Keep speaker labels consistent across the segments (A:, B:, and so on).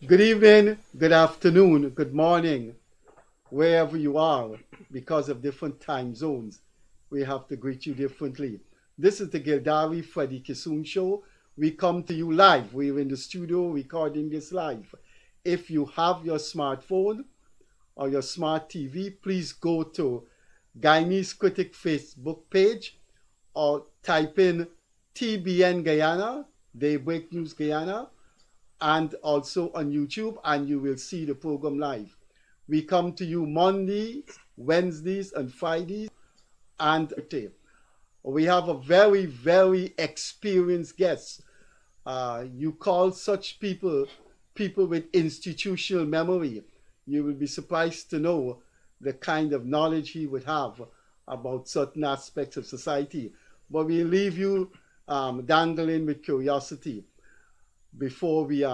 A: Good evening, good afternoon, good morning, wherever you are, because of different time zones. We have to greet you differently. This is the Gildarie Freddie Kissoon show. We come to you live. We're in the studio recording this live. If you have your smartphone or your smart TV, please go to Guyanese Critic Facebook page or type in TBN Guyana, Daybreak News Guyana, and also on YouTube, and you will see the program live. We come to you Mondays, Wednesdays, and Fridays, and we have a very, very experienced guest. You call such people with institutional memory. You will be surprised to know the kind of knowledge he would have about certain aspects of society. But we leave you dangling with curiosity before we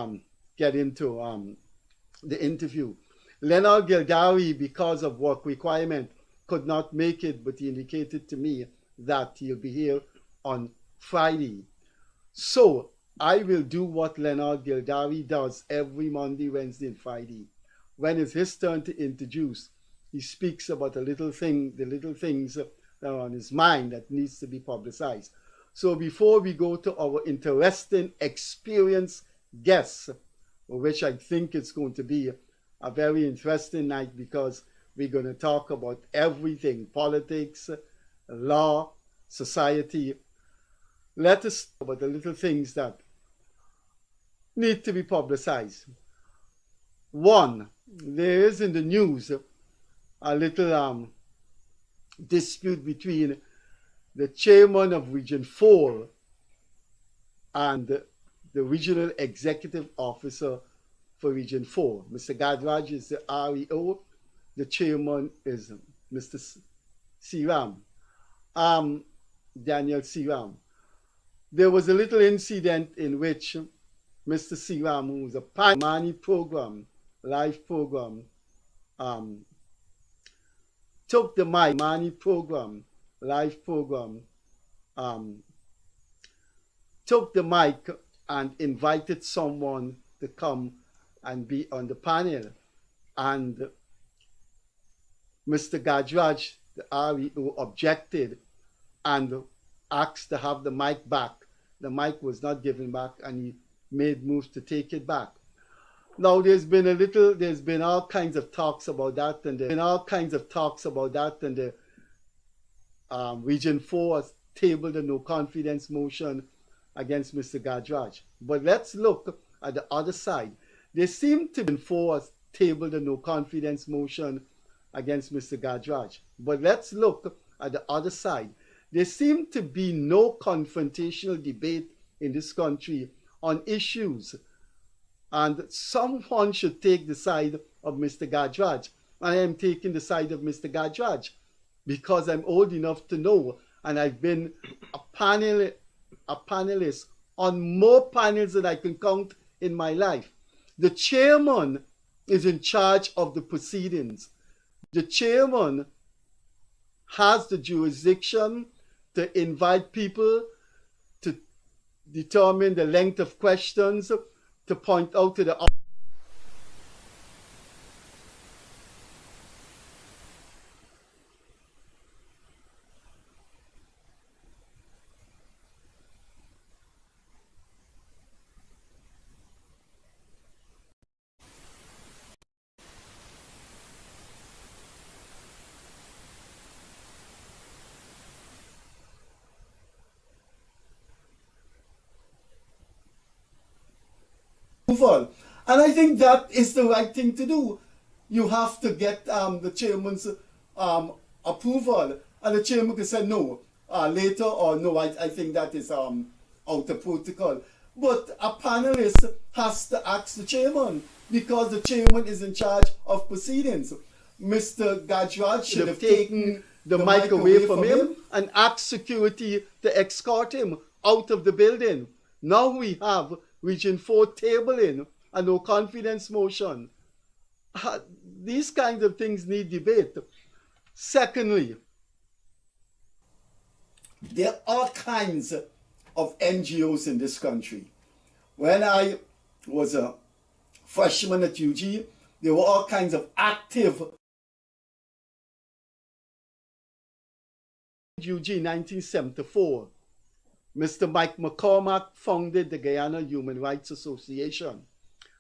A: get into the interview. Leonard Gildarie, because of work requirement, could not make it, but he indicated to me that he'll be here on Friday. So I will do what Leonard Gildarie does every Monday, Wednesday, and Friday. When it's his turn to introduce, he speaks about the little things that are on his mind that needs to be publicized. So before we go to our interesting experienced guests, which I think it's going to be a very interesting night because we're going to talk about everything: politics, law, society. Let us talk about the little things that need to be publicized. One, there is in the news a little dispute between the chairman of Region 4 and the regional executive officer for Region 4. Mr. Gadraj is the REO. The chairman is Mr. Siram, Daniel Siram. There was a little incident in which Mr. Siram, who was a Mani program, live program, took the mic, Mani program, live program, took the mic and invited someone to come and be on the panel. And Mr. Gadraj, the REO, objected and asked to have the mic back. The mic was not given back, and he made moves to take it back. Now there's been all kinds of talks about that, and the Region 4 has tabled a no confidence motion against Mr. Gadraj. But let's look at the other side. They seem to be enforced tabled a no confidence motion against Mr. Gadraj. But let's look at the other side. There seem to be no confrontational debate in this country on issues, and someone should take the side of Mr. Gadraj. I am taking the side of Mr. Gadraj because I'm old enough to know, and I've been a panelist on more panels than I can count in my life. The chairman is in charge of the proceedings. The chairman has the jurisdiction to invite people, to determine the length of questions, to point out to the approval. And I think that is the right thing to do. You have to get the chairman's approval, and the chairman can say no later, or no, I think that is out of protocol. But a panelist has to ask the chairman because the chairman is in charge of proceedings. Mr. Gadraj should have taken the mic away from him and asked security to escort him out of the building. Now we have Region 4 tabling a no confidence motion. These kinds of things need debate. Secondly, there are all kinds of NGOs in this country. When I was a freshmen at UG. There were all kinds of active UG 1974. Mr. Mike McCormack founded the Guyana Human Rights Association.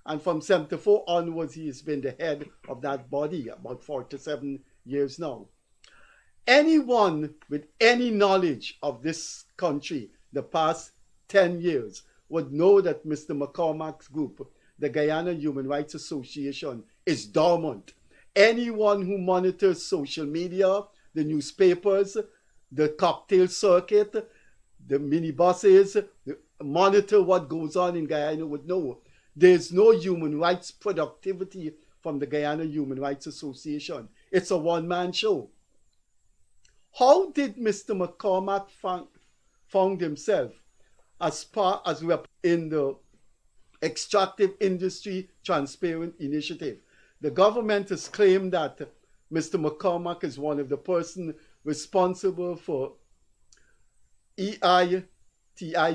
A: And from 74 onwards, he has been the head of that body, about 47 years now. Anyone with any knowledge of this country, the past 10 years, would know that Mr. McCormack's group, the Guyana Human Rights Association, is dormant. Anyone who monitors social media, the newspapers, the cocktail circuit, the minibuses, monitor what goes on in Guyana would know. There's no human rights productivity from the Guyana Human Rights Association. It's a one-man show. How did Mr. McCormack found himself as in the Extractive Industry Transparent Initiative? The government has claimed that Mr. McCormack is one of the persons responsible for Guyana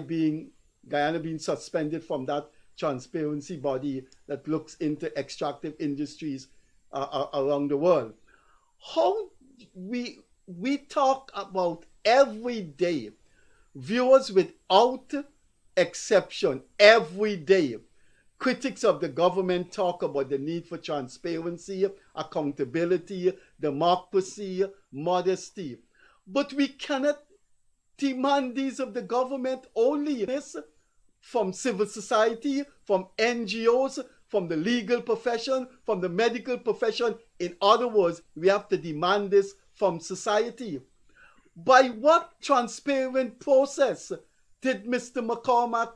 A: being suspended from that transparency body that looks into extractive industries around the world. How we talk about every day, viewers without exception, every day, critics of the government talk about the need for transparency, accountability, democracy, modesty. But we cannot demand these of the government only. This from civil society, from NGOs, from the legal profession, from the medical profession. In other words, we have to demand this from society. By what transparent process did Mr. McCormack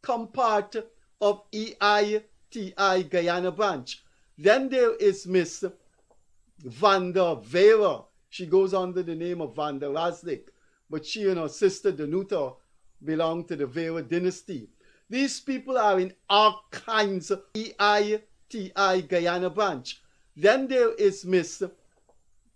A: come part of EITI Guyana branch? Then there is Miss Vanda Vera. She goes under the name of Vanda Razlik, but she and her sister Danuta belong to the Vera dynasty. These people are in all kinds of EITI Guyana branch. Then there is Miss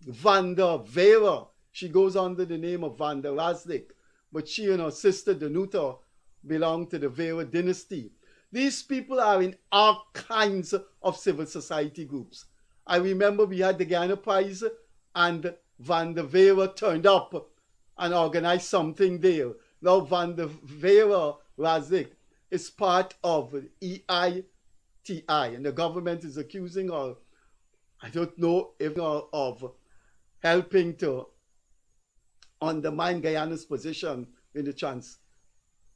A: Vanda Vera. She goes under the name of Vanda Razlik, but she and her sister Danuta belong to the Vera dynasty. These people are in all kinds of civil society groups. I remember we had the Guyana Prize and Vanda Vera turned up and organized something there. Now Vanda Vera Razlik is part of EITI, and the government is accusing her, I don't know if of helping to undermine Guyana's position in the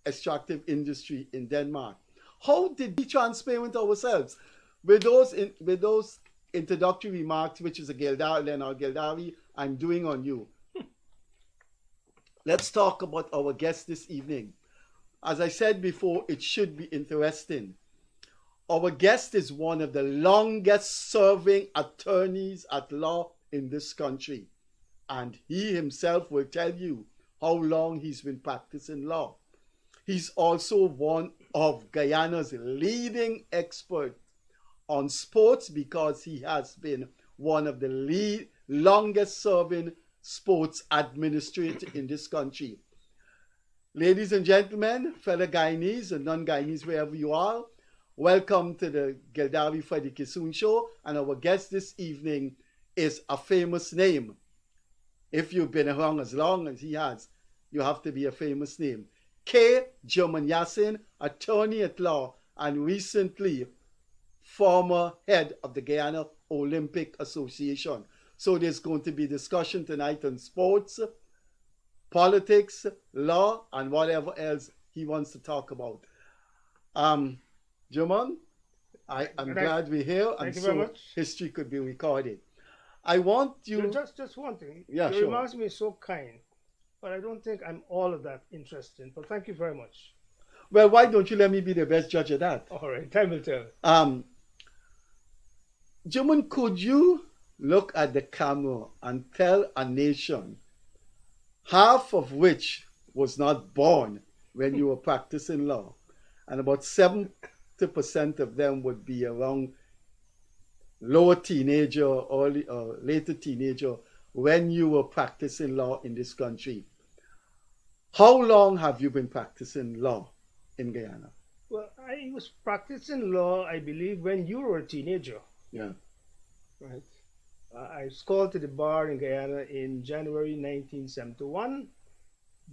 A: extractive industry in Denmark. How did we be transparent ourselves? With those introductory remarks, which is a Gildarie I'm doing on you, let's talk about our guest this evening. As I said before, it should be interesting. Our guest is one of the longest serving attorneys at law in this country. And he himself will tell you how long he's been practicing law. He's also one of Guyana's leading experts on sports because he has been one of the longest serving sports administrator in this country. Ladies and gentlemen, fellow Guyanese and non-Guyanese, wherever you are, welcome to the Gildarie Freddie Kissoon show. And our guest this evening is a famous name. If you've been around as long as he has, you have to be a famous name. Juman-Yassin, attorney at law and recently former head of the Guyana Olympic Association. So there's going to be discussion tonight on sports, politics, law, and whatever else he wants to talk about. Juman, I'm glad we're here, and so history could be recorded. I want you...
B: Just one thing.
A: Yeah,
B: Your
A: sure.
B: remarks me so kind, but I don't think I'm all of that interested. But thank you very much.
A: Well, why don't you let me be the best judge of that?
B: All right, time will tell.
A: Juman, could you look at the camera and tell a nation, half of which was not born when you were practicing law, and about 70% of them would be around lower teenager or later teenager when you were practicing law in this country. How long have you been practicing law in Guyana?
B: Well, I was practicing law, I believe, when you were a teenager.
A: Yeah.
B: Right. I was called to the bar in Guyana in January 1971.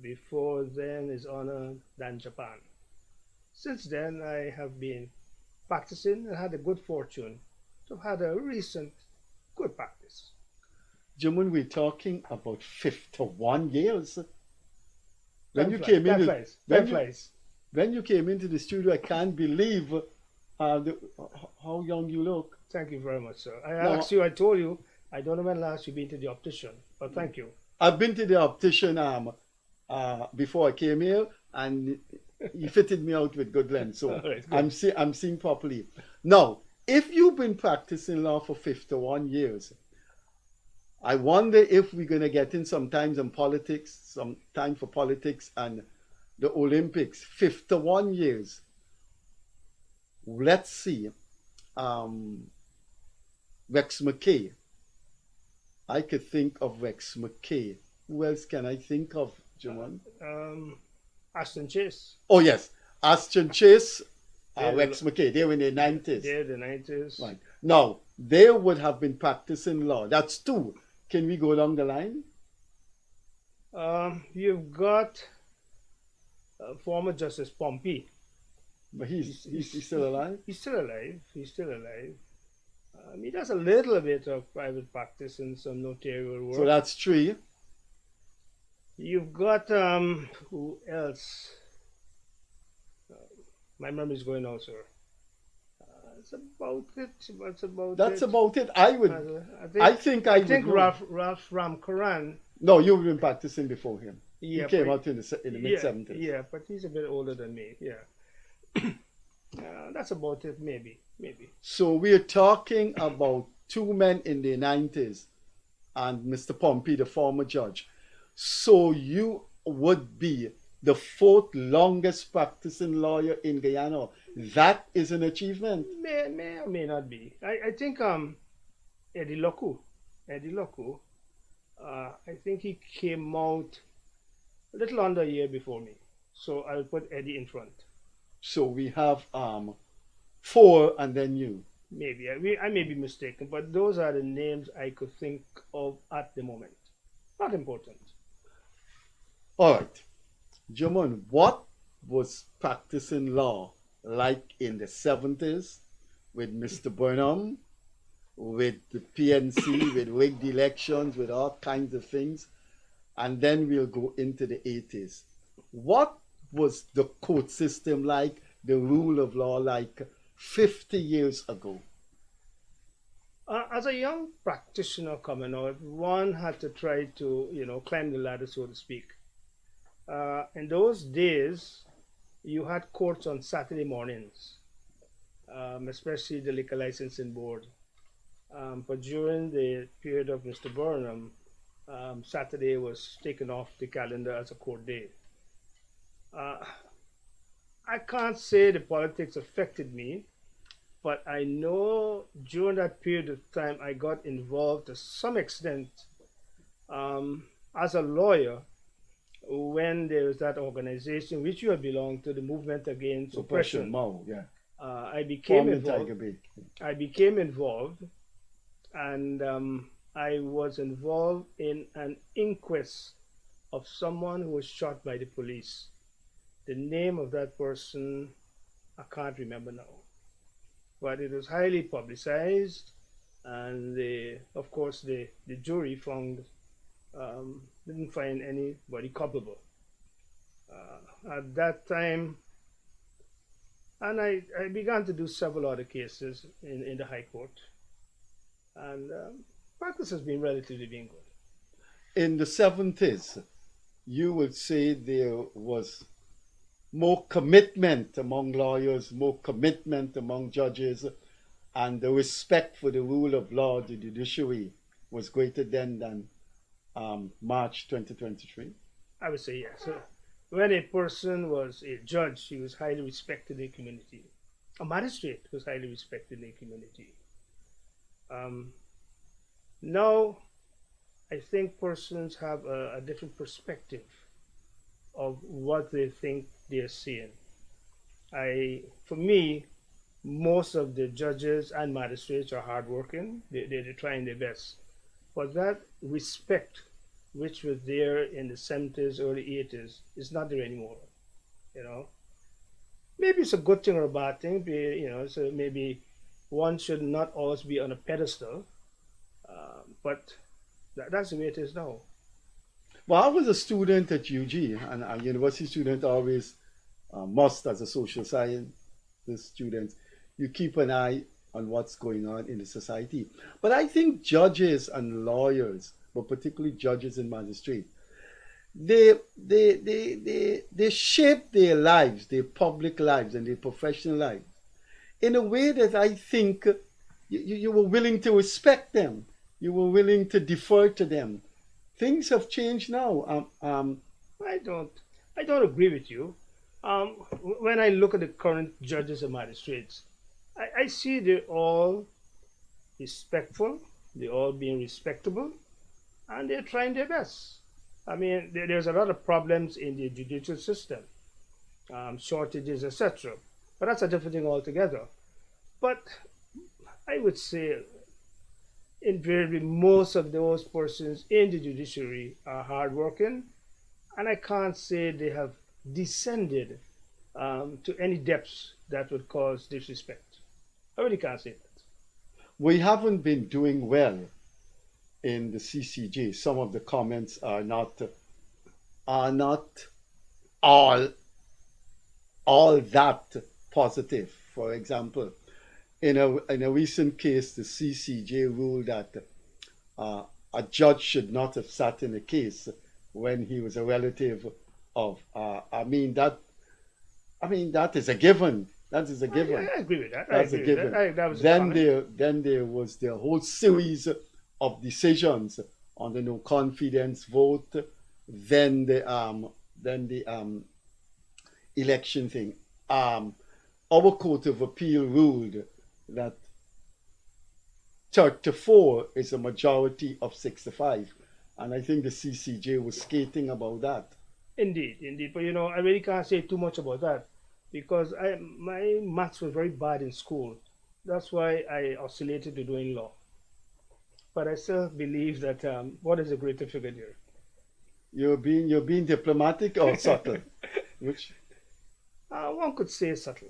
B: Before then, His Honor Dan Japan. Since then, I have been practicing and had a good fortune to have had a recent good practice.
A: Juman, we're talking about 51 years. When
B: Time
A: you
B: flies.
A: came
B: Time
A: in,
B: flies.
A: when
B: Time
A: you,
B: flies.
A: when you came into the studio, I can't believe how young you look.
B: Thank you very much, sir. I
A: Now,
B: asked you, I told you, I don't know when last you've been to the optician, but thank you.
A: I've been to the optician before I came here, and he fitted me out with good lens, so
B: All right, good.
A: I'm seeing properly. Now, if you've been practicing law for 51 years, I wonder if we're going to get in sometimes in politics, some time for politics and the Olympics. 51 years. Let's see. Rex McKay. I could think of Rex McKay. Who else can I think of, Jaman?
B: Ashton Chase.
A: Oh, yes. Ashton Chase,
B: They're
A: Rex McKay. They were in the 90s.
B: They're the 90s.
A: Right. Now, they would have been practicing law. That's two. Can we go along the line?
B: You've got former Justice Pompey.
A: But he's still alive?
B: He's still alive. He's still alive. He does a little bit of private practice and some notarial work.
A: So that's three.
B: You've got who else? My memory's going out, sir. That's about it.
A: That's about it. I think
B: I think
A: would know.
B: Ralph Ramkaran.
A: No, you've been practicing before him.
B: Yeah,
A: he came
B: but-
A: out in the mid 70s.
B: Yeah, but he's a bit older than me. Yeah. That's about it. Maybe.
A: So we're talking about two men in the 90s and Mr. Pompey, the former judge. So you would be the fourth longest practicing lawyer in Guyana. That is an achievement.
B: May or may not be. I think Eddie Loku. I think he came out a little under a year before me. So I'll put Eddie in front.
A: So we have four and then you.
B: Maybe. I may be mistaken, but those are the names I could think of at the moment. Not important.
A: All right. Jaman, what was practicing law like in the 70s with Mr. Burnham, with the PNC, with rigged elections, with all kinds of things? And then we'll go into the 80s. What was the court system like, the rule of law like 50 years ago?
B: As a young practitioner coming out, one had to try to, climb the ladder, so to speak. In those days, you had courts on Saturday mornings, especially the liquor licensing board. But during the period of Mr. Burnham, Saturday was taken off the calendar as a court day. I can't say the politics affected me, but I know during that period of time I got involved to some extent as a lawyer when there was that organization which you had belonged to, the Movement Against Oppression.
A: Mao, yeah.
B: I became
A: Former
B: involved.
A: Tiger Bay.
B: I became involved, and I was involved in an inquest of someone who was shot by the police. The name of that person, I can't remember now. But it was highly publicized, and of course the jury didn't find anybody culpable. At that time, and I began to do several other cases in the High Court, and practice has been relatively good.
A: In the 70s, you would say there was more commitment among lawyers, more commitment among judges, and the respect for the rule of law, the judiciary, was greater then than March 2023.
B: I would say yes. So when a person was a judge, he was highly respected in the community. A magistrate was highly respected in the community. Now, I think persons have a different perspective of what they think they're seeing. For me, most of the judges and magistrates are hardworking. They're trying their best. But that respect, which was there in the 70s, early 80s, is not there anymore. You know, maybe it's a good thing or a bad thing. So maybe one should not always be on a pedestal. But that's the way it is now.
A: Well, I was a student at UG, and a university student always must, as a social science student, you keep an eye on what's going on in the society. But I think judges and lawyers, but particularly judges and magistrates, they shape their lives, their public lives and their professional lives in a way that I think you were willing to respect them. You were willing to defer to them. Things have changed now.
B: I don't, I don't agree with you. When I look at the current judges and magistrates, I see they're all respectful, they're all being respectable, and they're trying their best. I mean, there's a lot of problems in the judicial system, shortages, etc. But that's a different thing altogether. But I would say, invariably, most of those persons in the judiciary are hardworking, and I can't say they have descended to any depths that would cause disrespect. I really can't say that.
A: We haven't been doing well in the CCJ. Some of the comments are not all all that positive. For example, in a recent case, the CCJ ruled that a judge should not have sat in a case when he was a relative of. That is a given. That is a given.
B: I agree with that. I
A: That's a
B: agree with
A: given.
B: that. That was a
A: Then
B: comment.
A: there was the whole series of decisions on the no confidence vote. Then the election thing. Our Court of Appeal ruled that 34 is a majority of 65, and I think the CCJ was skating about that.
B: Indeed, indeed. But I really can't say too much about that because my maths was very bad in school. That's why I oscillated to doing law. But I still believe that what is a greater figure here?
A: You're being diplomatic or subtle, which.
B: One could say subtle.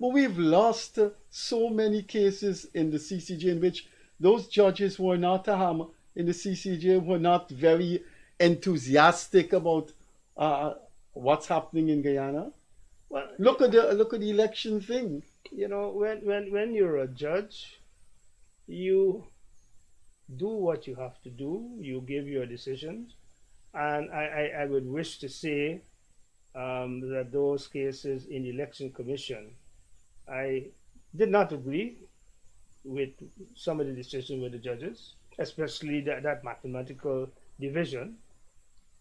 A: But we've lost so many cases in the CCJ in which those judges were not in the CCJ were not very enthusiastic about what's happening in Guyana.
B: Well,
A: Look at the election thing.
B: when you're a judge, you do what you have to do. You give your decisions, and I would wish to say that those cases in the election commission, I did not agree with some of the decisions with the judges, especially that mathematical division.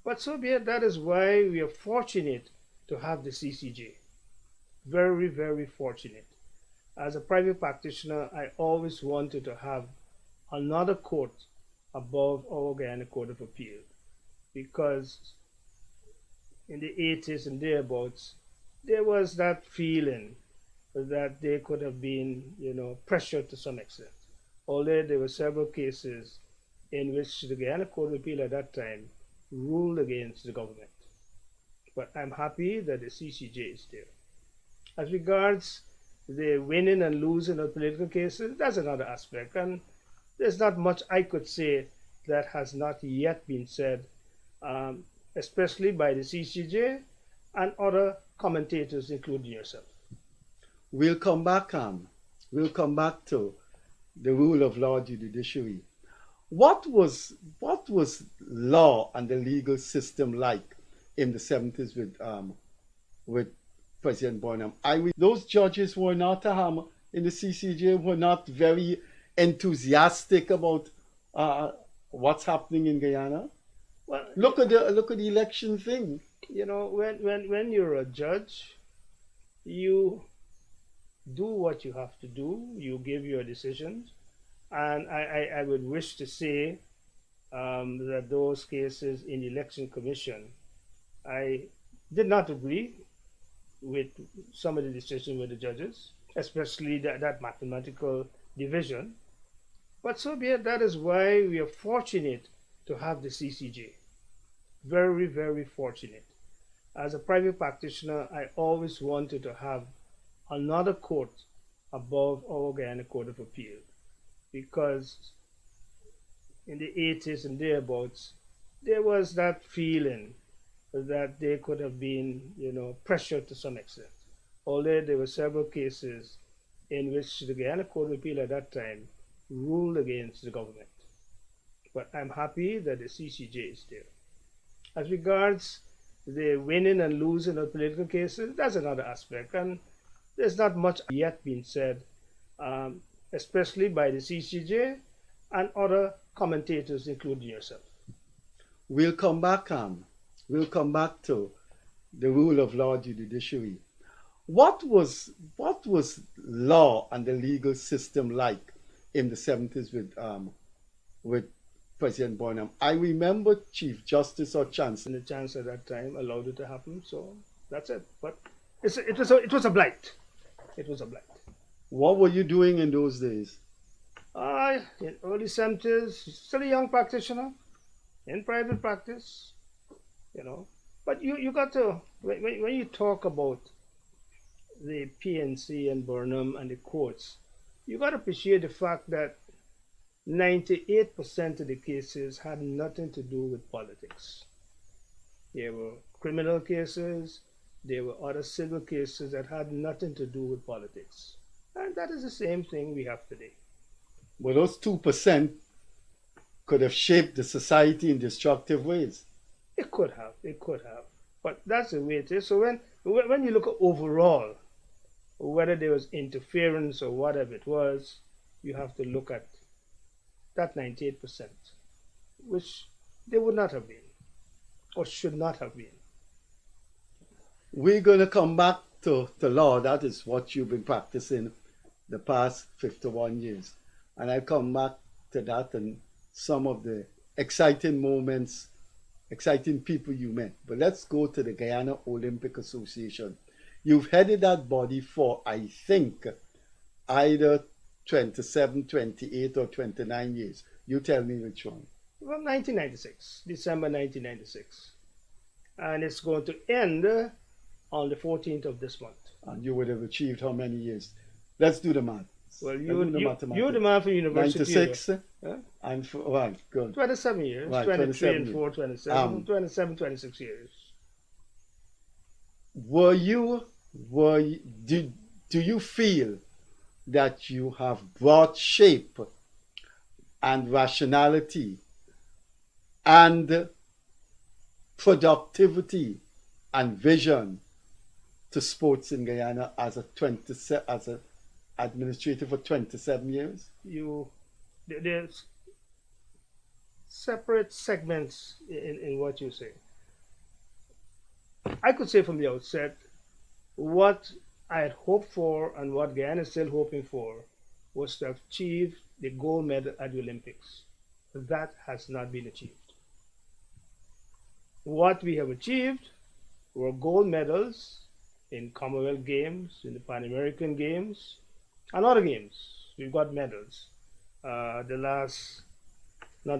B: But so be it. That is why we are fortunate to have the CCJ. Very, very fortunate. As a private practitioner, I always wanted to have another court above our Guyana Court of Appeal because in the 80s and thereabouts, there was that feeling that they could have been, pressured to some extent. Although there were several cases in which the Guyana Court of Appeal at that time ruled against the government. But I'm happy that the CCJ is there. As regards the winning and losing of political cases, that's another aspect. And there's not much I could say that has not yet been said, especially by the CCJ and other commentators, including yourself.
A: We'll come back to the rule of law, the judiciary. What was law and the legal system like in the 70s with President Bonham? Those judges were not in the CCJ were not very enthusiastic about what's happening in Guyana.
B: Well,
A: Look at the election thing.
B: when you're a judge, you do what you have to do. You give your decisions, and I would wish to say that those cases in the election commission, I did not agree with some of the decisions with the judges, especially that mathematical division. But so be it. That is why we are fortunate to have the CCJ. Very, very fortunate. As a private practitioner, I always wanted to have another court above our Guyana Court of Appeal because in the 80s and thereabouts, there was that feeling that they could have been, pressured to some extent. Although there were several cases in which the Guyana Court of Appeal at that time ruled against the government. But I'm happy that the CCJ is there. As regards the winning and losing of political cases, that's another aspect. And there's not much yet been said, especially by the CCJ and other commentators, including yourself.
A: We'll come back to the rule of law, the judiciary. What was law and the legal system like in the 70s with President Bonham? I remember Chief Justice or Chancellor.
B: And the Chancellor at that time allowed it to happen, so that's it. But it was a blight. It was a blight.
A: What were you doing in those days?
B: In early 70s, still a young practitioner in private practice, But you got to, when you talk about the PNC and Burnham and the courts, you got to appreciate the fact that 98% of the cases had nothing to do with politics. There were criminal cases, there were other civil cases that had nothing to do with politics. And that is the same thing we have today.
A: Well, those 2% could have shaped the society in destructive ways.
B: It could have. But that's the way it is. So when you look at overall, whether there was interference or whatever it was, you have to look at that 98%, which they would not have been, or should not have been.
A: We're going to come back to law. That is what you've been practicing the past 51 years. And I'll come back to that and some of the exciting moments, exciting people you met. But let's go to the Guyana Olympic Association. You've headed that body for, I think, either 27, 28, or 29 years. You tell me which one.
B: Well, 1996, December 1996. And it's going to end on the 14th of this month.
A: And you would have achieved how many years? Let's do the math.
B: Well, you're the man for university.
A: 96? Huh? And right, good.
B: 27 years. Right, 23 and 4, 27, 27, 26 years.
A: Do you feel that you have brought shape and rationality and productivity and vision to sports in Guyana as an administrator for 27 years?
B: There's separate segments in what you say. I could say from the outset what I had hoped for and what Guyana is still hoping for was to achieve the gold medal at the Olympics. That has not been achieved. What we have achieved were gold medals in Commonwealth Games, in the Pan American Games, and other games. We've got medals. Not the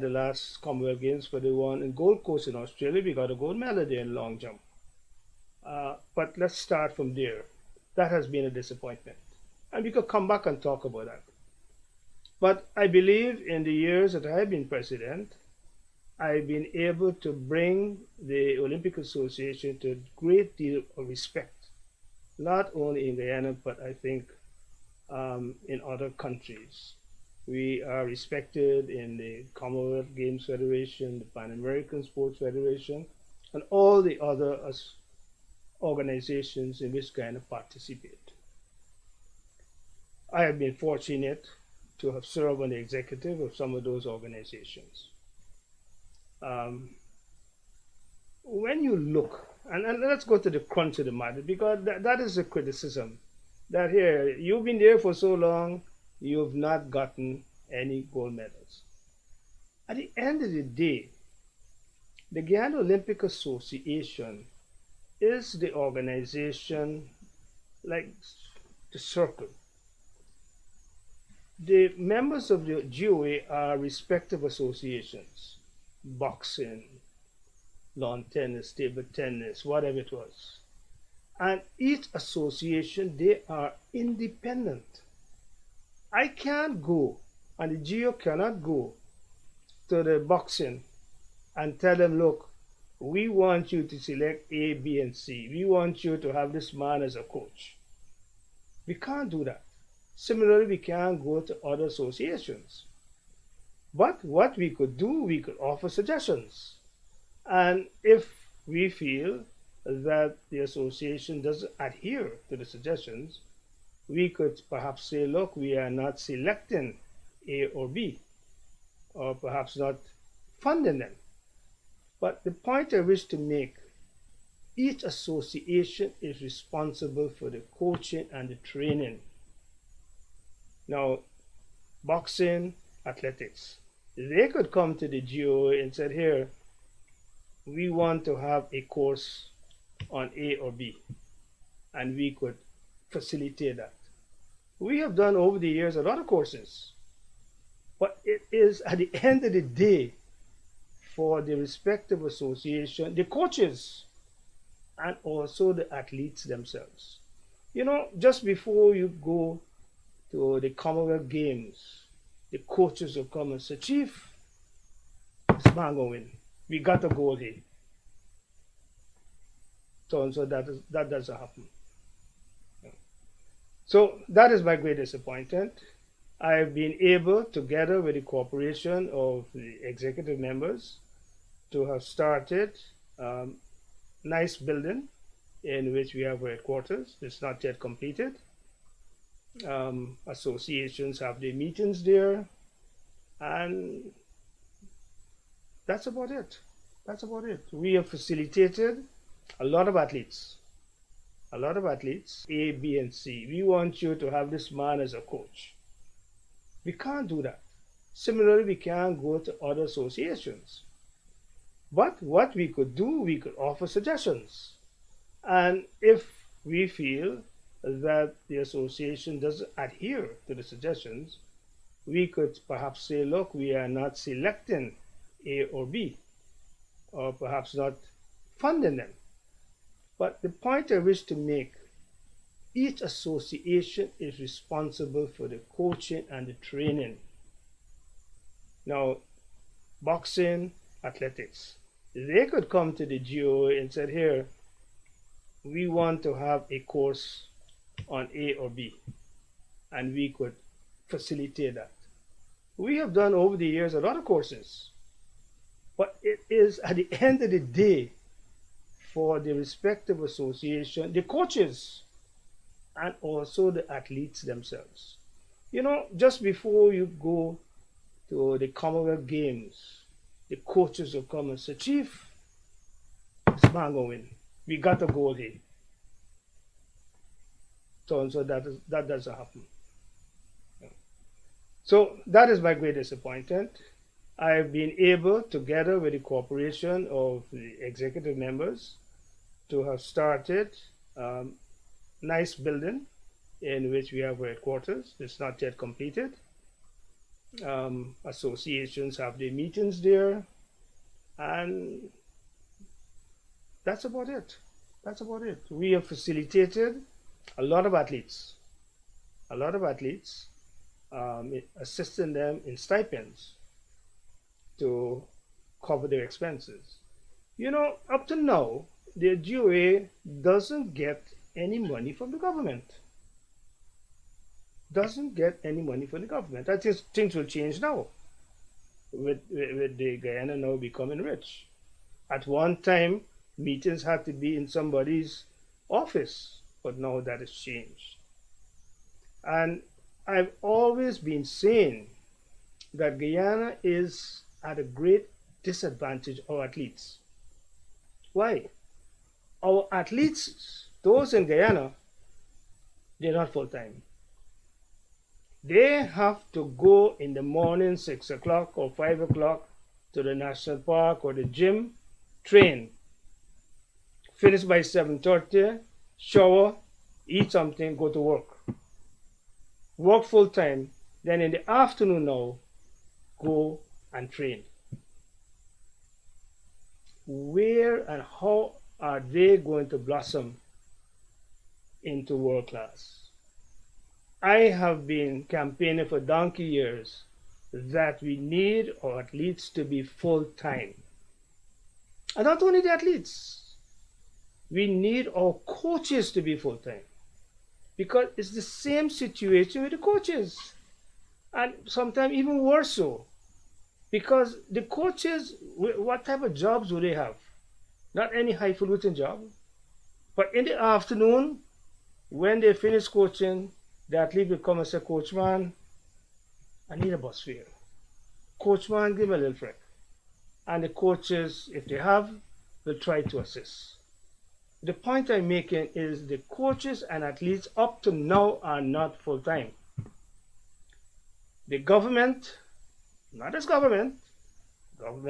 B: last Commonwealth Games, but the one in Gold Coast in Australia, we got a gold medal there in long jump. But let's start from there. That has been a disappointment. And we could come back and talk about that. But I believe in the years that I've been president, I've been able to bring the Olympic Association to a great deal of respect, not only in Guyana, but I think in other countries. We are respected in the Commonwealth Games Federation, the Pan American Sports Federation, and all the other organizations in which Guyana participate. I have been fortunate to have served on the executive of some of those organizations. When you look, and let's go to the crunch of the matter, because that is a criticism, that here, you've been there for so long, you've not gotten any gold medals. At the end of the day, the Guyana Olympic Association is the organization like the circle. The members of the GOA are respective associations, boxing, lawn tennis, table tennis, whatever it was. And each association, they are independent. I can't go, and the GO cannot go to the boxing and tell them, look, we want you to select A, B, and C. We want you to have this man as a coach. We can't do that. Similarly, we can't go to other associations. But what we could do, we could offer suggestions. And if we feel that the association doesn't adhere to the suggestions, we could perhaps say, look, we are not selecting A or B, or perhaps not funding them. But the point I wish to make, each association is responsible for the coaching and the training. Now, boxing, athletics, they could come to the GOA and say, here, we want to have a course on A or B, and we could facilitate that. We have done over the years a lot of courses, but it is at the end of the day for the respective association, the coaches, and also the athletes themselves. You know, just before you go to the Commonwealth Games, the coaches will come and say, Chief, this man going win. We got a goal here. So that doesn't happen. So that is my great disappointment. I've been able, together with the cooperation of the executive members, to have started nice building in which we have headquarters. It's not yet completed. Associations have their meetings there, and that's about it. That's about it. We have facilitated a lot of athletes, A, B, and C. We want you to have this man as a coach. We can't do that. Similarly, we can't go to other associations. But what we could do, we could offer suggestions. And if we feel that the association doesn't adhere to the suggestions, we could perhaps say, look, we are not selecting A or B, or perhaps not funding them. But the point I wish to make, each association is responsible for the coaching and the training. Now, boxing, athletics, they could come to the GOA and say, here, we want to have a course on A or B, and we could facilitate that. We have done over the years a lot of courses, but it is at the end of the day for the respective association, the coaches, and also the athletes themselves. You know, just before you go to the Commonwealth Games, the coaches will come and say, Chief, this man going win. We got a goal here. So that doesn't happen. So that is my great disappointment. I've been able, together with the cooperation of the executive members, to have started nice building in which we have headquarters. It's not yet completed. Associations have their meetings there, and that's about it. That's about it. We have facilitated a lot of athletes, assisting them in stipends to cover their expenses. You know, up to now, the GOA doesn't get any money from the government. Doesn't get any money from the government. I think things will change now with the Guyana now becoming rich. At one time, meetings had to be in somebody's office, but now that has changed. And I've always been saying that Guyana is at a great disadvantage of athletes. Why? Our athletes, those in Guyana, they're not full-time. They have to go in the morning, 6 o'clock or 5 o'clock, to the national park or the gym, train finish by 7:30, shower, eat something, go to work. Work full time, then in the afternoon now, go and train. Where and how are they going to blossom into world class? I have been campaigning for donkey years that we need our athletes to be full time. And not only the athletes, we need our coaches to be full time. Because it's the same situation with the coaches. And sometimes even worse so. Because the coaches, what type of jobs do they have? Not any highfalutin job. But in the afternoon, when they finish coaching, the athlete will come and say, Coach man, I need a bus fare. Coach man, give me a little break. And the coaches, if they have, will try to assist. The point I'm making is the coaches and athletes up to now are not full-time. The government, not this government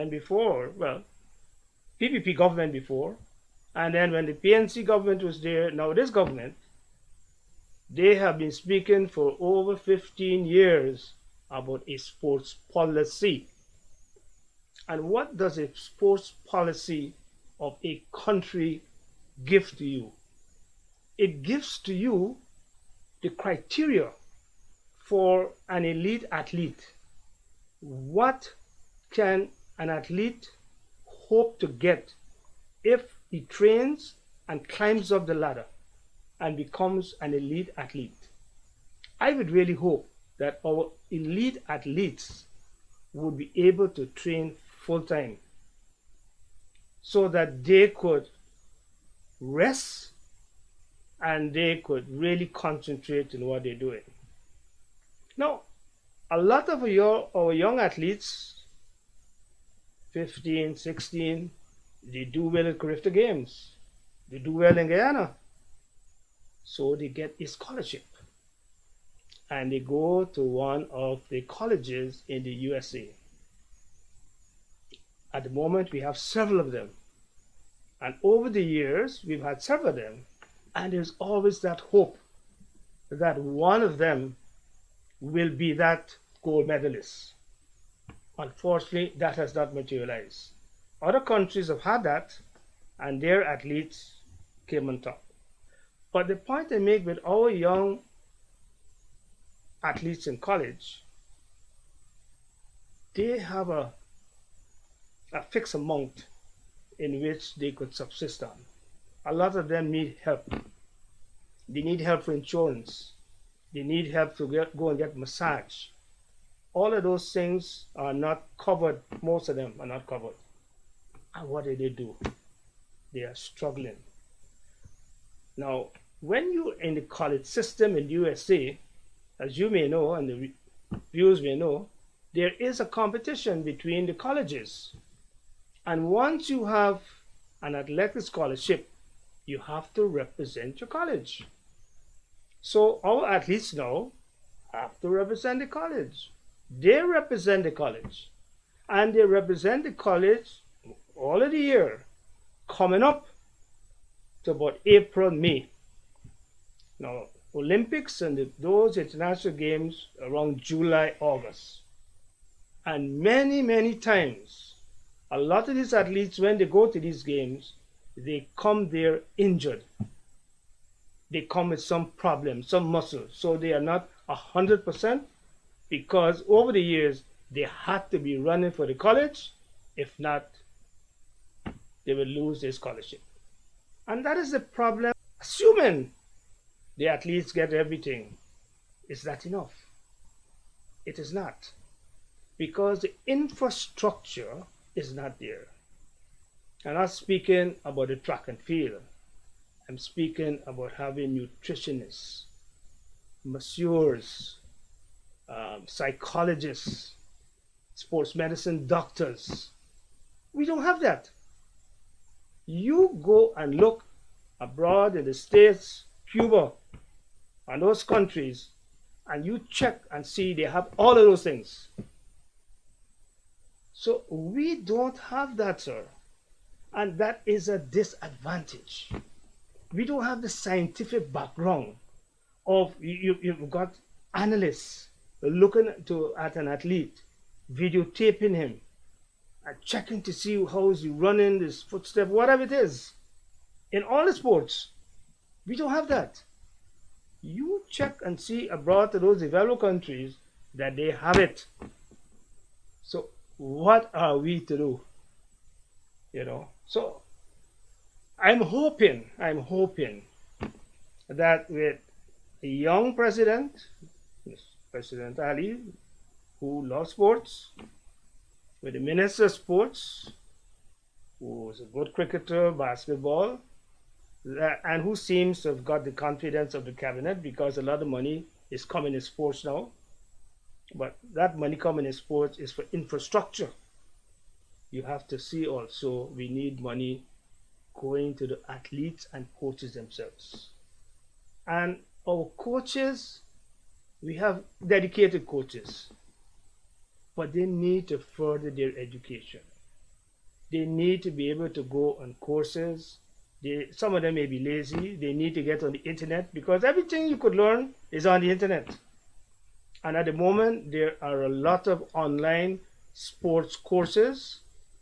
B: before, well, PPP government before, and then when the PNC government was there, now this government, they have been speaking for over 15 years about a sports policy. And what does a sports policy of a country give to you? It gives to you the criteria for an elite athlete. What can an athlete hope to get if he trains and climbs up the ladder and becomes an elite athlete? I would really hope that our elite athletes would be able to train full-time so that they could rest and they could really concentrate on what they're doing. Now, a lot of our young athletes, 15, 16, they do well at Carifta Games. They do well in Guyana. So they get a scholarship. And they go to one of the colleges in the USA. At the moment, we have several of them. And over the years, we've had several of them. And there's always that hope that one of them will be that gold medalist. Unfortunately, that has not materialized. Other countries have had that, and their athletes came on top. But the point I make with our young athletes in college, they have a fixed amount in which they could subsist on. A lot of them need help. They need help for insurance. They need help to go and get massage. All of those things are not covered. Most of them are not covered. And what do? They are struggling. Now, when you're in the college system in the USA, as you may know and the viewers may know, there is a competition between the colleges. And once you have an athletic scholarship, you have to represent your college. So our athletes now have to represent the college. They represent the college. And they represent the college all of the year, coming up to about April, May. Now, Olympics and those international games around July, August. And many, many times, a lot of these athletes, when they go to these games, they come there injured. They come with some problem, some muscle. So they are not 100% because over the years, they had to be running for the college. If not, they will lose their scholarship. And that is the problem. Assuming the athletes get everything, is that enough? It is not. Because the infrastructure is not there. I'm not speaking about the track and field. I'm speaking about having nutritionists, masseurs, psychologists, sports medicine doctors. We don't have that. You go and look abroad in the States, Cuba, and those countries, and you check and see they have all of those things. So we don't have that, sir. And that is a disadvantage. We don't have the scientific background of you've got analysts looking at an athlete, videotaping him, and checking to see how is he running, his footstep, whatever it is. In all the sports, we don't have that. You check and see abroad to those developed countries that they have it. So what are we to do? So I'm hoping that with a young president, President Ali, who loves sports, with the Minister of Sports, who is a good cricketer, basketball, and who seems to have got the confidence of the cabinet because a lot of money is coming in sports now. But that money coming in sports is for infrastructure. You have to see also we need money going to the athletes and coaches themselves. And our coaches, we have dedicated coaches, but they need to further their education. They need to be able to go on courses. Some of them may be lazy. They need to get on the internet because everything you could learn is on the internet. And at the moment, there are a lot of online sports courses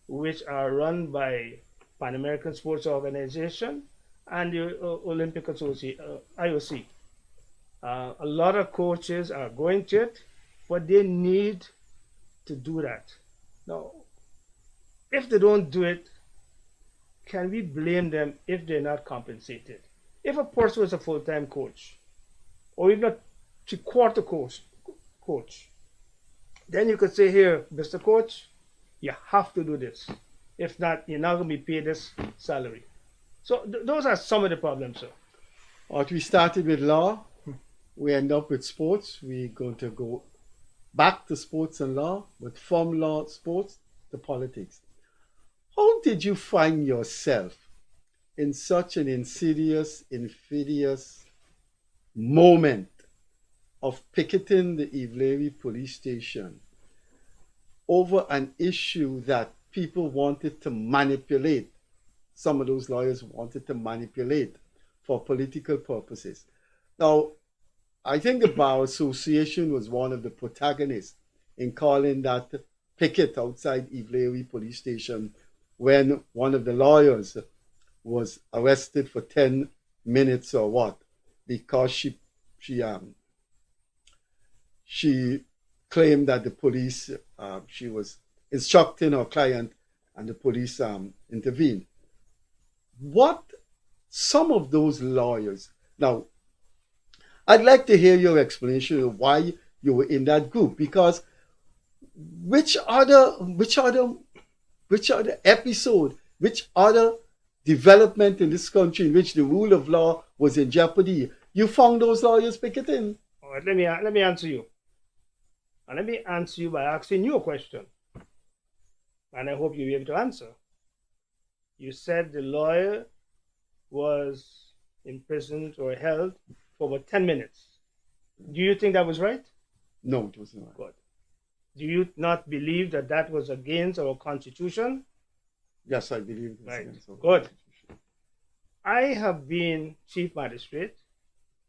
B: which are run by Pan American Sports Organization and the Olympic Association, IOC. A lot of coaches are going to it, but they need to do that. Now, if they don't do it, can we blame them if they're not compensated? If a person was a full-time coach, or even a three-quarter coach, then you could say, here, Mr. Coach, you have to do this. If not, you're not going to be paid this salary. So those are some of the problems, sir.
A: We started with law. We end up with sports. We're going to go back to sports and law, but from law, sports to politics. How did you find yourself in such an insidious moment of picketing the Gildarie police station over an issue that people wanted to manipulate? Some of those lawyers wanted to manipulate for political purposes. Now, I think the Bar Association was one of the protagonists in calling that picket outside Gildarie police station when one of the lawyers was arrested for 10 minutes or what, because she claimed that the police, she was instructing her client and the police intervened. What some of those lawyers, now, I'd like to hear your explanation of why you were in that group, because which other episode, which other development in this country in which the rule of law was in jeopardy, you found those lawyers picketing?
B: All right, let me answer you. And let me answer you by asking you a question. And I hope you'll be able to answer. You said the lawyer was imprisoned or held for about 10 minutes. Do you think that was right?
A: No, it was not.
B: Good. Do you not believe that that was against our constitution?
A: Yes, I believe it was
B: right.
A: against our
B: Good.
A: constitution.
B: I have been chief magistrate,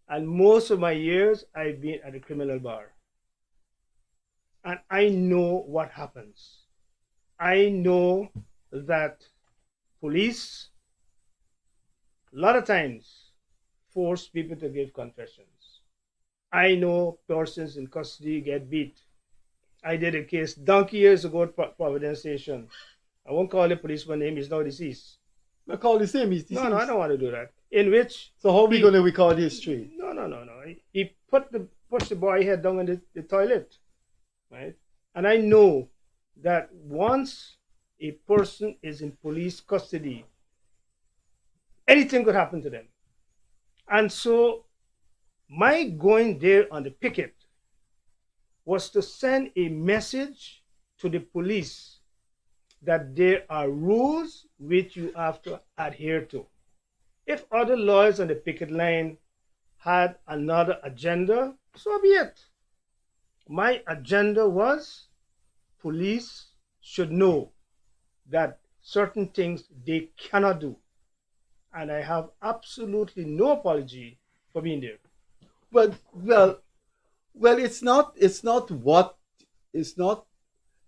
B: and most of my years I've been at the criminal bar. And I know what happens. I know that police, a lot of times, force people to give confessions. I know persons in custody get beat. I did a case donkey years ago at Providence Station. I won't call the policeman name, he's now deceased.
A: I call his name, he's deceased.
B: No, I don't want to do that. In which...
A: So how are we going to record history?
B: No. He pushed the boy head down in the toilet. Right? And I know that once a person is in police custody, anything could happen to them. And so my going there on the picket was to send a message to the police that there are rules which you have to adhere to. If other lawyers on the picket line had another agenda, so be it. My agenda was police should know that certain things they cannot do. And I have absolutely no apology for being there.
A: Well, well, well. It's not.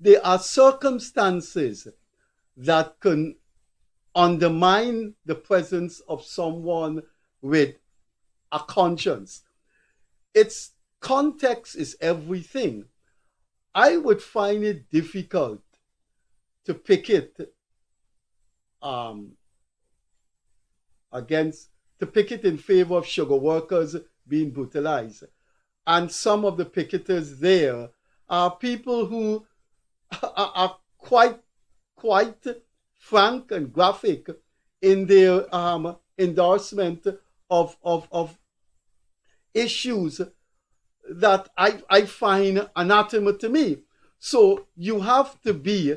A: There are circumstances that can undermine the presence of someone with a conscience. Its context is everything. I would find it difficult to picket um, against to picket in favor of sugar workers being brutalized. And some of the picketers there are people who are quite frank and graphic in their endorsement of issues that I find anathema to me. So you have to be,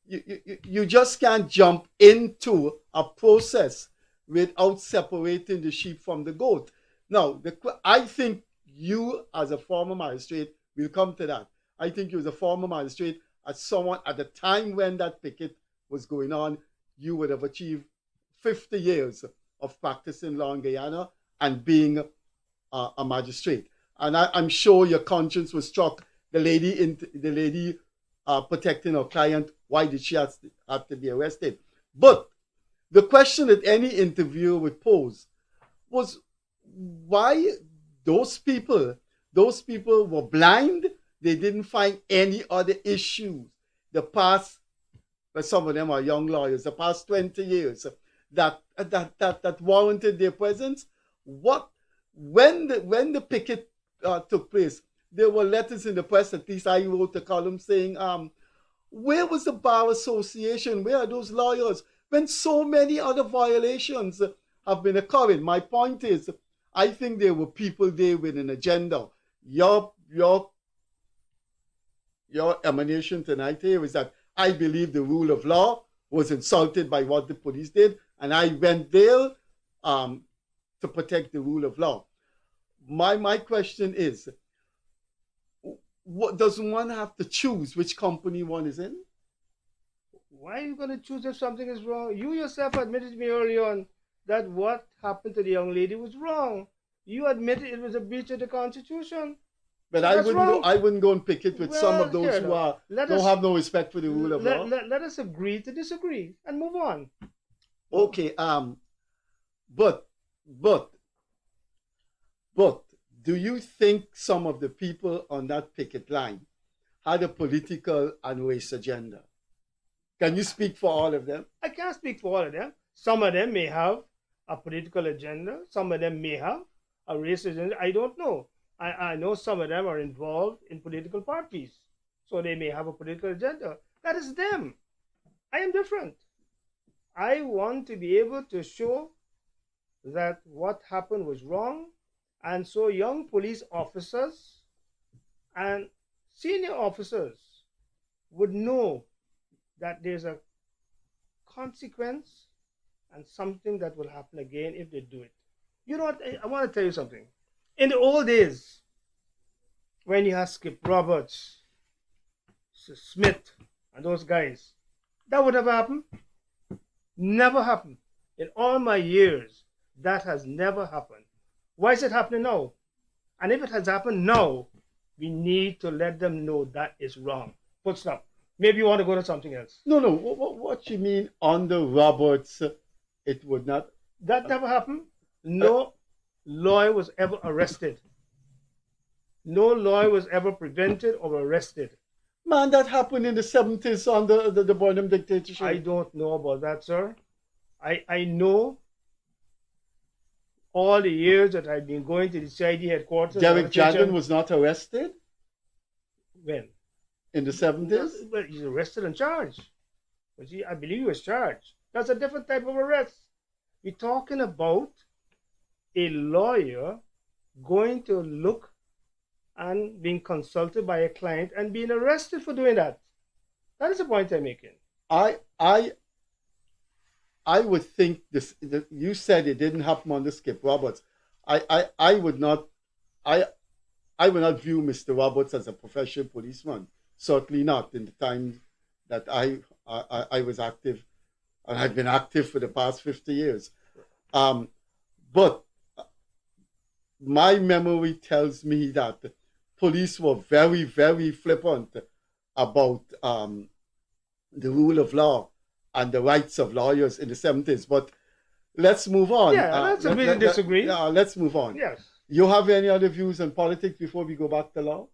A: you just can't jump into a process without separating the sheep from the goat. Now, I think you, as a former magistrate, will come to that. I think you, as a former magistrate, as someone at the time when that picket was going on, you would have achieved 50 years of practicing law in Guyana and being a magistrate. And I'm sure your conscience was struck. The lady protecting her client. Why did she have to be arrested? But the question that any interviewer would pose was why those people were blind. They didn't find any other issues. The past, but some of them are young lawyers, the past 20 years that warranted their presence. What when the picket took place, there were letters in the press. At least I wrote a column saying, where was the bar association? Where are those lawyers when so many other violations have been occurring? My point is, I think there were people there with an agenda. Your emanation tonight here is that I believe the rule of law was insulted by what the police did, and I went there to protect the rule of law. My question is, what does one have to choose which company one is in?
B: Why are you going to choose if something is wrong? You yourself admitted to me early on that what happened to the young lady was wrong. You admitted it was a breach of the Constitution.
A: But I wouldn't go and pick it with some of those who don't have no respect for the rule of law.
B: Let us agree to disagree and move on.
A: Okay. But do you think some of the people on that picket line had a political and race agenda? Can you speak for all of them?
B: I can't speak for all of them. Some of them may have a political agenda. Some of them may have a race agenda. I don't know. I know some of them are involved in political parties. So they may have a political agenda. That is them. I am different. I want to be able to show that what happened was wrong. And so young police officers and senior officers would know that there's a consequence and something that will happen again if they do it. You know what? I want to tell you something. In the old days, when you had Skip Roberts, Smith, and those guys, that would never happen. Never happened. In all my years, that has never happened. Why is it happening now? And if it has happened now, we need to let them know that is wrong. Full stop. Maybe you want to go to something else.
A: No. What you mean under Roberts, it would not?
B: That never happened. No lawyer was ever arrested. No lawyer was ever prevented or arrested.
A: Man, that happened in the 70s under the Burnham dictatorship.
B: I don't know about that, sir. I know all the years that I've been going to the CID headquarters.
A: Derek Jagan was not arrested?
B: When?
A: In the 70s?
B: Well, he's arrested and charged. But I believe he was charged. That's a different type of arrest. We're talking about a lawyer going to look and being consulted by a client and being arrested for doing that. That is the point I'm making.
A: I would think this. You said it didn't happen under Skip Roberts. I would not view Mr. Roberts as a professional policeman. Certainly not in the time that I was active and I've been active for the past 50 years. But my memory tells me that police were very, very flippant about the rule of law and the rights of lawyers in the 70s. But let's move on.
B: Yeah, let's agree to disagree.
A: Let's move on.
B: Yes.
A: You have any other views on politics before we go back to law?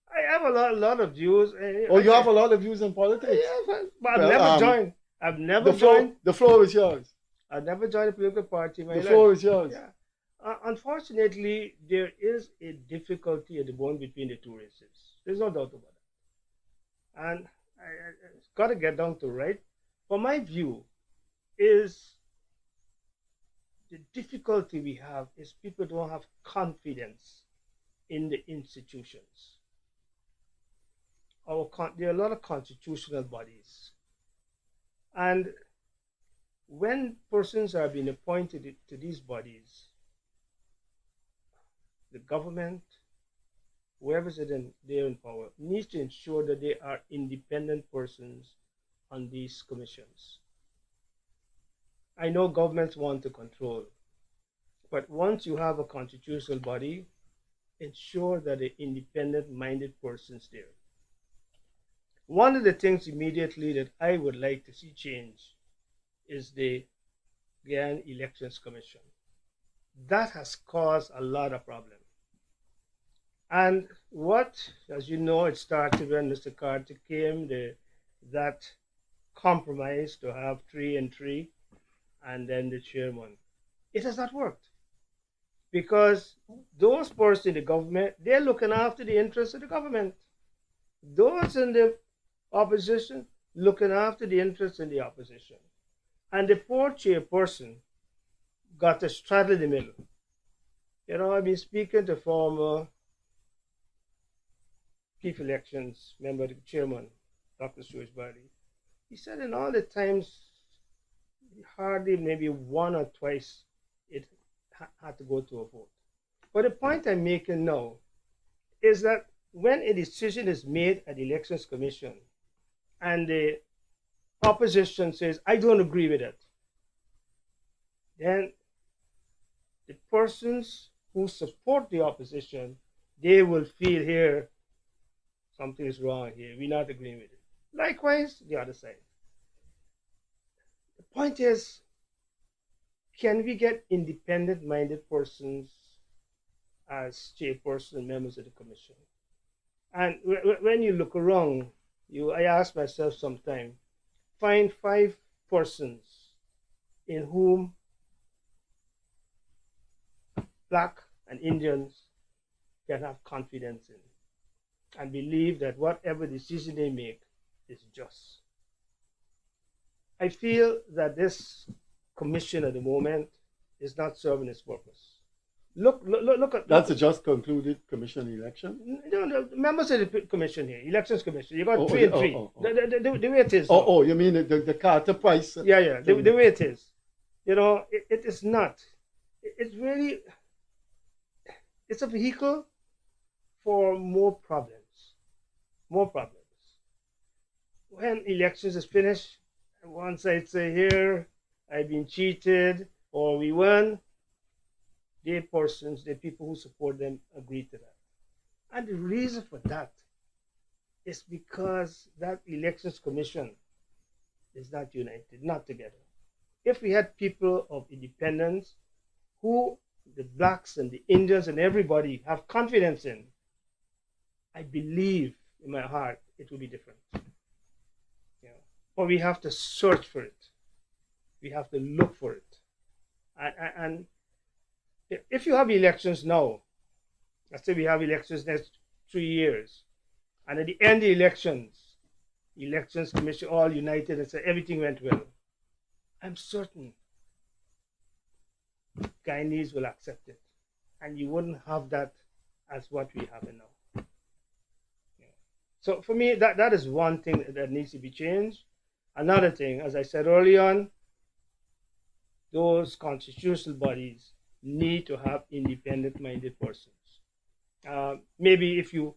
B: I have a lot of views.
A: Oh, you have a lot of views on politics?
B: Yeah, but I've never joined. I've never joined.
A: The floor is yours.
B: I've never joined a political party.
A: The floor is yours.
B: Yeah. Unfortunately, there is a difficulty at the bone between the two races. There's no doubt about that. And I got to get down to right. For my view, is the difficulty we have is people don't have confidence in the institutions. There are a lot of constitutional bodies. And when persons are being appointed to these bodies, the government, whoever's there in power, needs to ensure that they are independent persons on these commissions. I know governments want to control, but once you have a constitutional body, ensure that the independent-minded persons there. One of the things immediately that I would like to see change is the Guyanese Elections Commission. That has caused a lot of problems. And what, as you know, it started when Mr. Carter came, that compromise to have 3 and 3, and then the chairman. It has not worked. Because those persons in the government, they're looking after the interests of the government. Those in the opposition, looking after the interests in the opposition. And the poor chairperson got to straddle the middle. You know, I've been speaking to former chief elections member, the chairman, Dr. Shrewsbury. He said in all the times, hardly maybe 1 or twice it had to go to a vote. But the point I'm making now is that when a decision is made at the Elections Commission and the opposition says, I don't agree with it, then the persons who support the opposition, they will feel here, something is wrong here, we're not agreeing with it. Likewise, the other side. The point is, can we get independent-minded persons as chairperson and members of the commission? And when you look around, I ask myself sometimes, find 5 persons in whom Black and Indians can have confidence in and believe that whatever decision they make is just. I feel that this commission at the moment is not serving its purpose. Look at...
A: That's a just concluded commission election?
B: No, members of the commission here, elections commission, you got 3 and 3. The way it is.
A: You mean the Carter Price?
B: Yeah, the way it is. You know, it is not. It's really... It's a vehicle for more problems. More problems. When elections is finished, one side say here, I've been cheated, or we won, the persons, the people who support them agree to that. And the reason for that is because that elections commission is not united, not together. If we had people of independence who the Blacks and the Indians and everybody have confidence in, I believe in my heart it will be different. But we have to search for it. We have to look for it. And if you have elections now, let's say we have elections next 3 years, and at the end of the elections commission all united and say everything went well, I'm certain Guyanese will accept it. And you wouldn't have that as what we have now. So for me, that is one thing that needs to be changed. Another thing, as I said early on, those constitutional bodies need to have independent-minded persons. Maybe if you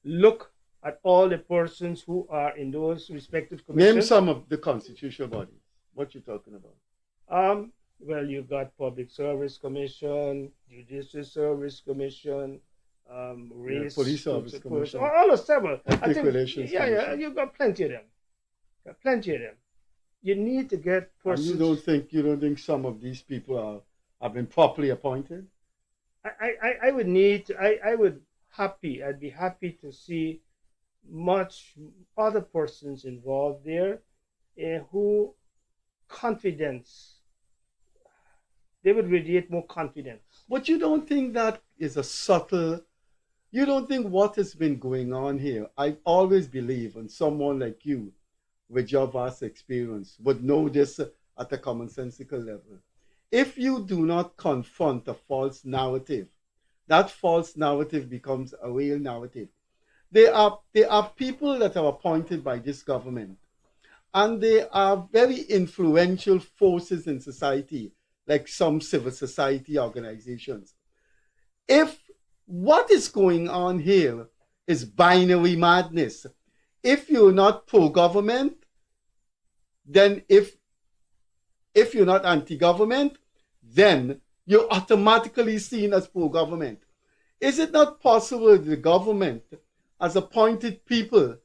B: look at all the persons who are in those respective commissions.
A: Name some of the constitutional bodies. What you talking about?
B: Well, you got Public Service Commission, Judicial Service Commission,
A: Yeah,
B: Race,
A: Police Service Commission,
B: all the several. I
A: Ethnic
B: think,
A: Relations
B: yeah,
A: Commission.
B: you got plenty of them. Got plenty of them. You need to get
A: And
B: persons.
A: you don't think some of these people have been properly appointed?
B: I would need. I'd be happy to see much other persons involved there, who confidence they would radiate more confidence.
A: But you don't think that is a subtle, you don't think what has been going on here? I always believe, and someone like you, with your vast experience, would know this at a commonsensical level. If you do not confront a false narrative, that false narrative becomes a real narrative. There are people that are appointed by this government, and they are very influential forces in society, like some civil society organizations. If what is going on here is binary madness, if you're not pro-government, then if you're not anti-government, then you're automatically seen as pro-government. Is it not possible that the government has appointed people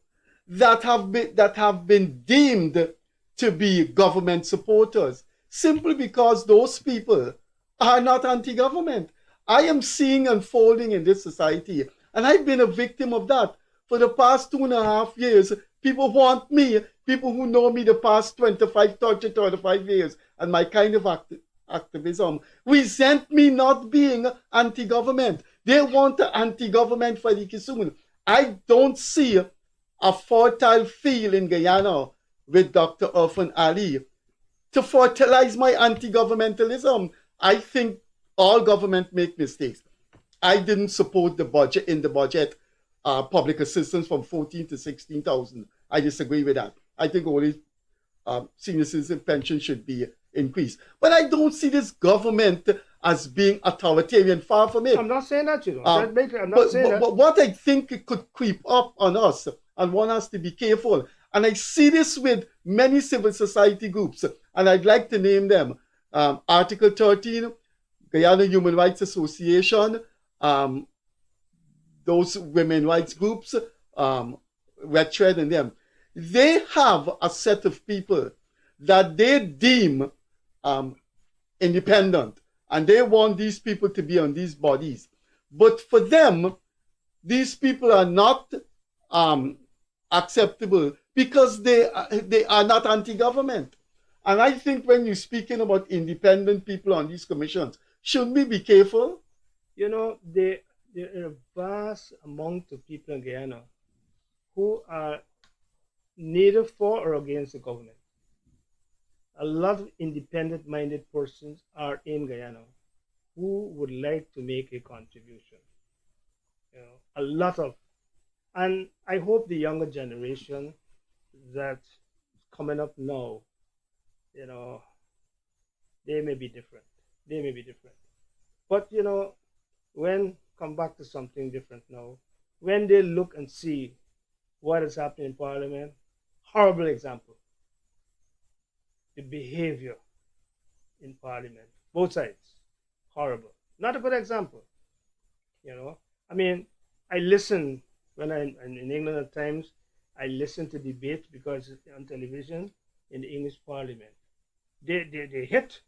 A: that have been deemed to be government supporters simply because those people are not anti-government? I am seeing unfolding in this society, and I've been a victim of that for the past 2.5 years. People want me, people who know me the past 25, 30, 35 years, and my kind of activism, resent me not being anti-government. They want an anti-government Freddie Kissoon. I don't see a fertile field in Guyana with Dr. Irfan Ali to fertilize my anti-governmentalism. I think all government make mistakes. I didn't support the budget public assistance from 14 to 16,000. I disagree with that. I think only senior citizen pension should be increased. But I don't see this government as being authoritarian. Far from it.
B: I'm not saying that, you know. I'm not saying that.
A: But what I think it could creep up on us, and one has to be careful. And I see this with many civil society groups, and I'd like to name them. Article 13, Guyana Human Rights Association, those women rights groups, Red Thread and them. They have a set of people that they deem independent, and they want these people to be on these bodies. But for them, these people are not acceptable because they are not anti-government. And I think when you're speaking about independent people on these commissions, should we be careful?
B: You know, there are a vast amount of people in Guyana who are neither for or against the government. A lot of independent-minded persons are in Guyana who would like to make a contribution. You know, a lot of, and I hope the younger generation that's coming up now, you know, they may be different. They may be different. But you know, when come back to something different now, when they look and see what is happening in Parliament, horrible example. The behavior in Parliament, both sides, horrible. Not a good example. You know, I mean, I listen when I'm in England at times. I listen to debates because it's on television in the English Parliament. They hit,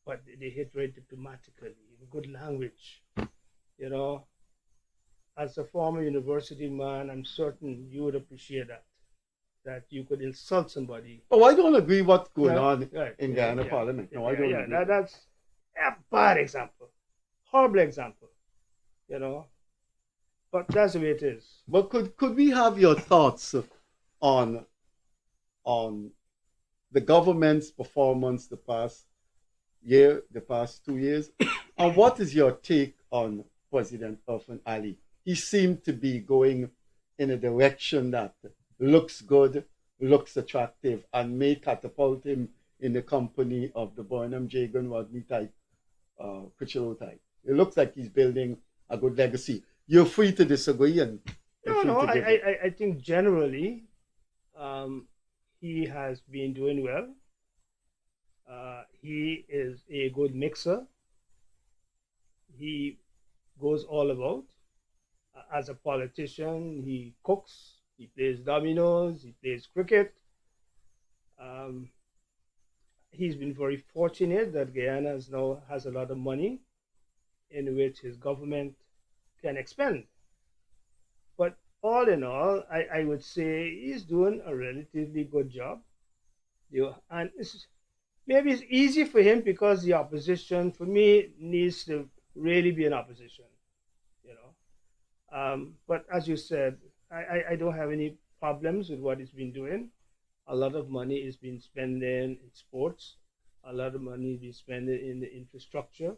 B: but they hit very diplomatically, in good language. You know, as a former university man, I'm certain you would appreciate that. That you could insult somebody.
A: Oh, I don't agree what's going on
B: Right.
A: in Guyana Parliament. No, I don't agree.
B: That's a bad example. Horrible example. You know. But that's the way it is.
A: But could we have your thoughts on the government's performance the past year, the past 2 years? And what is your take on President Irfan Ali? He seemed to be going in a direction that looks good, looks attractive, and may catapult him in the company of the Burnham Jagan Rodney type, Critchlow type. It looks like he's building a good legacy. You're free to disagree, and
B: no. I think generally he has been doing well. He is a good mixer. He goes all about. As a politician, he cooks, he plays dominoes, he plays cricket. Um, he's been very fortunate that Guyana now has a lot of money in which his government can expend. But all in all, I would say he's doing a relatively good job. And maybe it's easy for him because the opposition, for me, needs to really be an opposition, you know. But as you said, I don't have any problems with what he's been doing. A lot of money is being spent in sports. A lot of money is being spent in the infrastructure.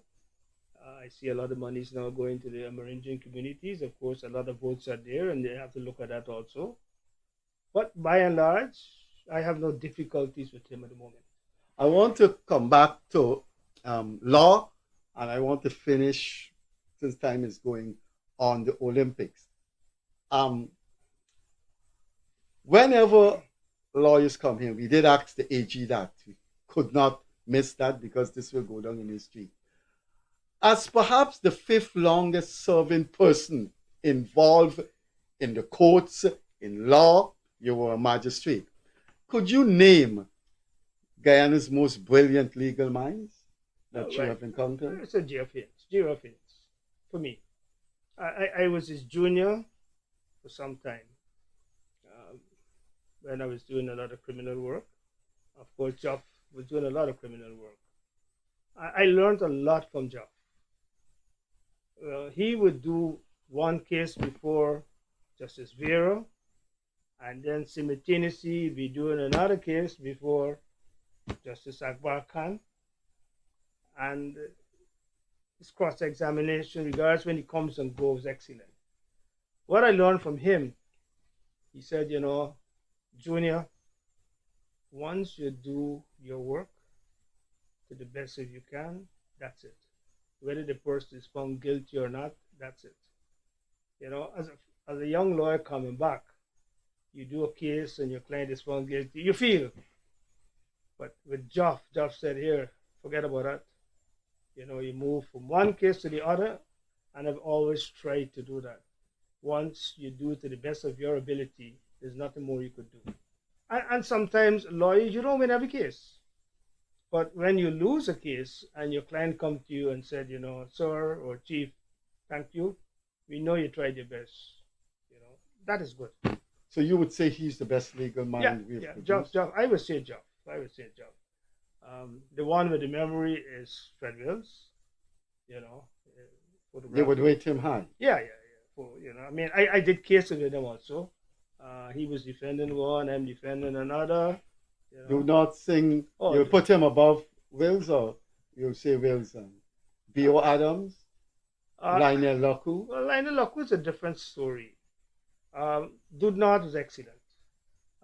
B: I see a lot of money is now going to the Amerindian communities. Of course, a lot of votes are there, and they have to look at that also. But by and large, I have no difficulties with him at the moment.
A: I want to come back to law, and I want to finish, since time is going, on the Olympics. Um, Whenever lawyers come here, we did ask the AG that. We could not miss that because this will go down in history. As perhaps the fifth longest serving person involved in the courts, in law, you were a magistrate. Could you name Guyana's most brilliant legal minds that you have encountered?
B: It's a Giro Phillips, for me. I was his junior for some time when I was doing a lot of criminal work. Of course, Jeff was doing a lot of criminal work. I learned a lot from Jeff. He would do one case before Justice Vera, and then simultaneously be doing another case before Justice Akbar Khan. And his cross-examination, regardless when he comes and goes, excellent. What I learned from him, he said, Junior, once you do your work to the best of you can, that's it. Whether the person is found guilty or not, that's it. As a young lawyer coming back, you do a case and your client is found guilty, you feel. But with Jeff said, here, forget about that. You move from one case to the other, and I've always tried to do that. Once you do it to the best of your ability, there's nothing more you could do. And sometimes lawyers, you don't win every case. But when you lose a case and your client comes to you and said, sir or chief, thank you, we know you tried your best. That is good.
A: So you would say he's the best legal mind
B: we've produced? Jeff. I would say Jeff. The one with the memory is Fred Wills.
A: They would rate him high.
B: Yeah. I did cases with him also. He was defending one, I'm defending another.
A: Do not sing. You put him above Wills, or you say Wills and B.O. Adams, Lionel Loku?
B: Well, Lionel Loku is a different story. Dudnot was excellent.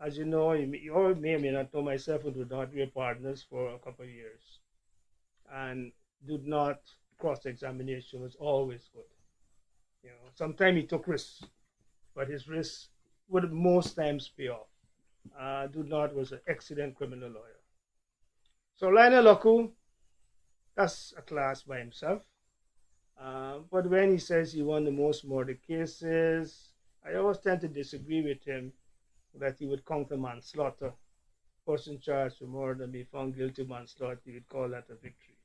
B: As you know, you all may or may not know, myself and Dudnot, we were partners for a couple of years. And Dudnot cross-examination was always good. Sometimes he took risks, but his risks would most times pay off. Dudnot was an excellent criminal lawyer. So Lionel Loku, that's a class by himself. But when he says he won the most murder cases, I always tend to disagree with him that he would counter manslaughter. Person charged with murder be found guilty of manslaughter, he would call that a victory.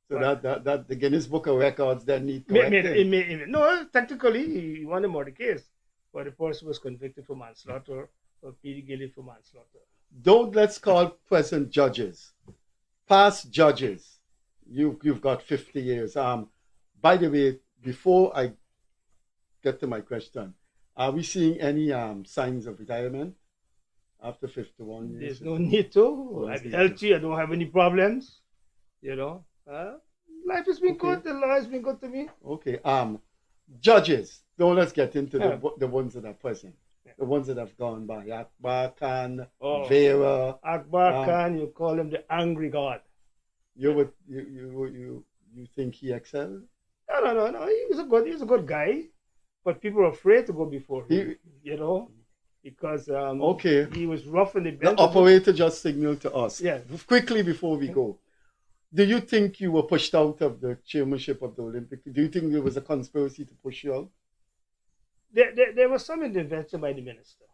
A: So that the Guinness Book of Records then need correcting.
B: No, technically he won the murder case, but the person was convicted for manslaughter or pleaded guilty for manslaughter.
A: Let's call present judges, past judges. You've got 50 years. By the way, before I get to my question, are we seeing any signs of retirement after 51 years?
B: There's no need to. I'm healthy. I don't have any problems. Life has been good. The law has been good to me.
A: Okay. Judges. Now let's get into the ones that are present. Yeah. The ones that have gone by. Akbar Khan, Vera.
B: Akbar Khan, you call him the angry god.
A: You think he excelled?
B: No. He was a good guy, but people are afraid to go before him. because
A: Okay.
B: he was rough in the
A: The
B: bench.
A: operator just signaled to us.
B: Yeah.
A: Quickly before we go, do you think you were pushed out of the chairmanship of the Olympic? Do you think there was a conspiracy to push you out?
B: There was some intervention by the minister,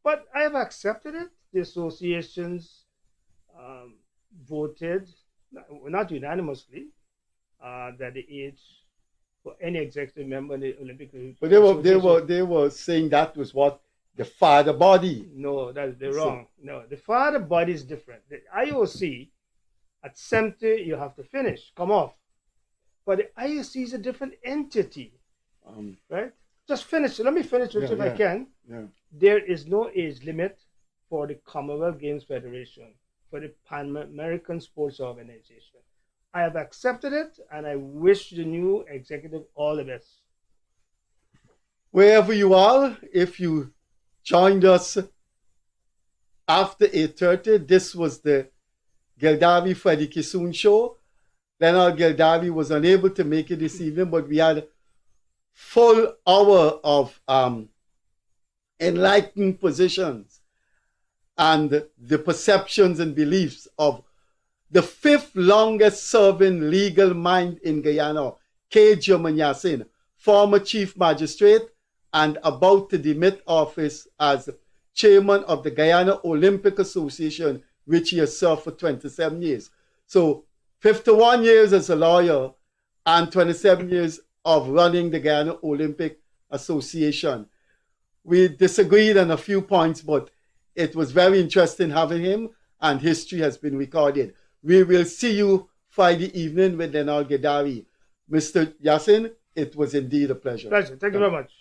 B: but I have accepted it. The associations voted, not unanimously, that the age for any executive member in the Olympic
A: But they were saying that was what the father body.
B: No, they're wrong. No, the father body is different. The IOC at 70 you have to finish, come off. But the IOC is a different entity, right? Just finish. Let me finish it if I can.
A: Yeah.
B: There is no age limit for the Commonwealth Games Federation, for the Pan American Sports Organization. I have accepted it, and I wish the new executive all the best.
A: Wherever you are, if you joined us after 8:30, this was the Gildarie Freddie Kissoon show. Leonard Gildarie was unable to make it this evening, but we had full hour of enlightened positions and the perceptions and beliefs of the fifth longest serving legal mind in Guyana, Juman-Yassin, former chief magistrate and about to demit office as chairman of the Guyana Olympic Association, which he has served for 27 years. So 51 years as a lawyer and 27 years of running the Guyana Olympic Association. We disagreed on a few points, but it was very interesting having him, and history has been recorded. We will see you Friday evening with Leonard Gildarie. Mr. Yassin, it was indeed a pleasure.
B: Pleasure. Thank you very much.